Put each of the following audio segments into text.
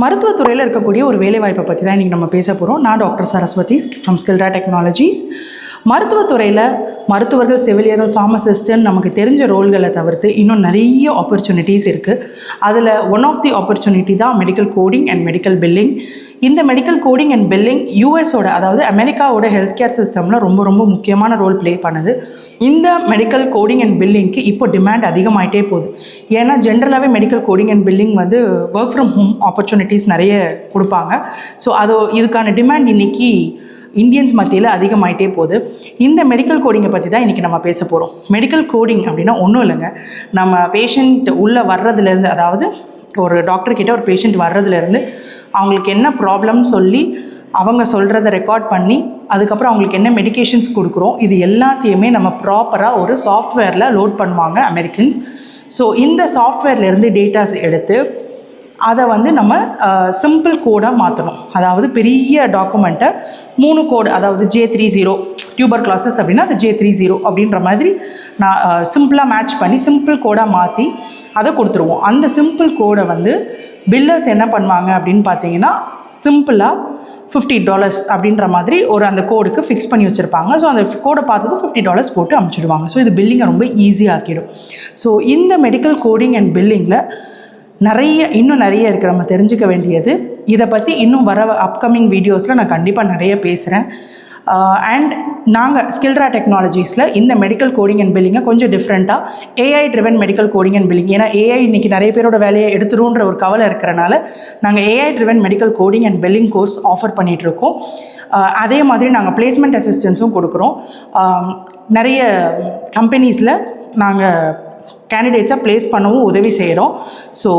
மருத்துவத்துறையில் இருக்கக்கூடிய ஒரு வேலைவாய்ப்பை பற்றி தான் இன்றைக்கி நம்ம பேச போகிறோம். நான் டாக்டர் சரஸ்வதி ஃப்ரம் ஸ்கில்ரா டெக்னாலஜிஸ். மருத்துவத்துறையில் மருத்துவர்கள், செவிலியர்கள், ஃபார்மசிஸ்ட்னு நமக்கு தெரிஞ்ச ரோல்களை தவிர்த்து இன்னும் நிறைய ஆப்பர்ச்சுனிட்டிஸ் இருக்குது. அதில் ஒன் ஆஃப் தி ஆப்பர்ச்சுனிட்டி தான் medical coding and medical billing. இந்த மெடிக்கல் கோடிங் அண்ட் பில்லிங் யூஎஸோட, அதாவது அமெரிக்காவோட ஹெல்த் கேர் சிஸ்டமில் ரொம்ப ரொம்ப முக்கியமான ரோல் ப்ளே பண்ணுது. இந்த மெடிக்கல் கோடிங் அண்ட் பில்லிங்க்கு இப்போ டிமாண்ட் அதிகமாகிட்டே போகுது. ஏன்னா ஜென்ரலாகவே மெடிக்கல் கோடிங் அண்ட் பில்லிங் வந்து ஒர்க் ஃப்ரம் ஹோம் ஆப்பர்ச்சுனிட்டிஸ் நிறைய கொடுப்பாங்க. ஸோ இதுக்கான டிமாண்ட் இன்றைக்கி இந்தியன்ஸ் மத்தியில் அதிகமாகிட்டே போகுது. இந்த மெடிக்கல் கோடிங்கை பற்றி தான் இன்றைக்கி நம்ம பேச போகிறோம். மெடிக்கல் கோடிங் அப்படின்னா ஒன்றும் இல்லைங்க, நம்ம பேஷண்ட் உள்ளே வர்றதுலேருந்து, அதாவது ஒரு டாக்டர்கிட்ட ஒரு பேஷண்ட் வர்றதுலேருந்து அவங்களுக்கு என்ன ப்ராப்ளம் சொல்லி அவங்க சொல்கிறத ரெக்கார்ட் பண்ணி அதுக்கப்புறம் அவங்களுக்கு என்ன மெடிகேஷன்ஸ் கொடுக்குறோம், இது எல்லாத்தையுமே நம்ம ப்ராப்பராக ஒரு சாஃப்ட்வேரில் லோட் பண்ணுவாங்க அமெரிக்கன்ஸ். ஸோ இந்த சாஃப்ட்வேர்லேருந்து டேட்டாஸ் எடுத்து அதை வந்து நம்ம சிம்பிள் கோடாக மாற்றணும். அதாவது பெரிய டாக்குமெண்ட்டை 3 கோடு, அதாவது J30 டியூபர் கிளாஸஸ் அப்படின்னா அது J30 அப்படின்ற மாதிரி நான் சிம்பிளாக மேட்ச் பண்ணி சிம்பிள் கோடாக மாற்றி அதை கொடுத்துருவோம். அந்த சிம்பிள் கோடை வந்து பில்லர்ஸ் என்ன பண்ணுவாங்க அப்படின்னு பார்த்தீங்கன்னா, சிம்பிளாக $50 அப்படின்ற மாதிரி அந்த கோடுக்கு ஃபிக்ஸ் பண்ணி வச்சுருப்பாங்க. ஸோ அந்த கோடை பார்த்தது $50 போட்டு அனுப்பிச்சிடுவாங்க. ஸோ இது பில்லிங்கை ரொம்ப ஈஸியாக்கிடும். ஸோ இந்த மெடிக்கல் கோடிங் அண்ட் பில்லிங்கில் இன்னும் நிறைய இருக்குது நம்ம தெரிஞ்சுக்க வேண்டியது. இதை பற்றி இன்னும் வர அப்கமிங் வீடியோஸில் நான் கண்டிப்பாக நிறைய பேசுகிறேன். அண்ட் நாங்கள் ஸ்கில்ரா டெக்னாலஜிஸில் இந்த மெடிக்கல் கோடிங் அண்ட் பில்லிங்கை கொஞ்சம் டிஃப்ரெண்ட்டாக AI driven medical coding and billing, ஏன்னா AI இன்றைக்கி நிறைய பேரோட வேலையை எடுத்துருன்ற ஒரு கவலை இருக்கிறனால நாங்கள் AI driven medical coding and billing course offer பண்ணிகிட்ருக்கோம். அதே மாதிரி நாங்கள் பிளேஸ்மெண்ட் அசிஸ்டன்ஸும் கொடுக்குறோம். நிறைய கம்பெனிஸில் நாங்கள் கேண்டிடேட்ஸாக ப்ளேஸ் பண்ணவும் உதவி செய்கிறோம். ஸோ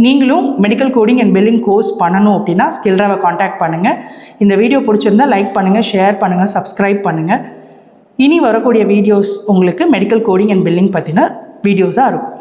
நீங்களும் medical coding and billing course பண்ணணும் அப்படின்னா ஸ்கில்ராவை காண்டாக்ட் பண்ணுங்கள். இந்த வீடியோ பிடிச்சிருந்தால் லைக் பண்ணுங்கள், ஷேர் பண்ணுங்கள், சப்ஸ்கிரைப் பண்ணுங்கள். இனி வரக்கூடிய வீடியோஸ் உங்களுக்கு மெடிக்கல் கோடிங் அண்ட் பில்லிங் பற்றின வீடியோஸாக இருக்கும்.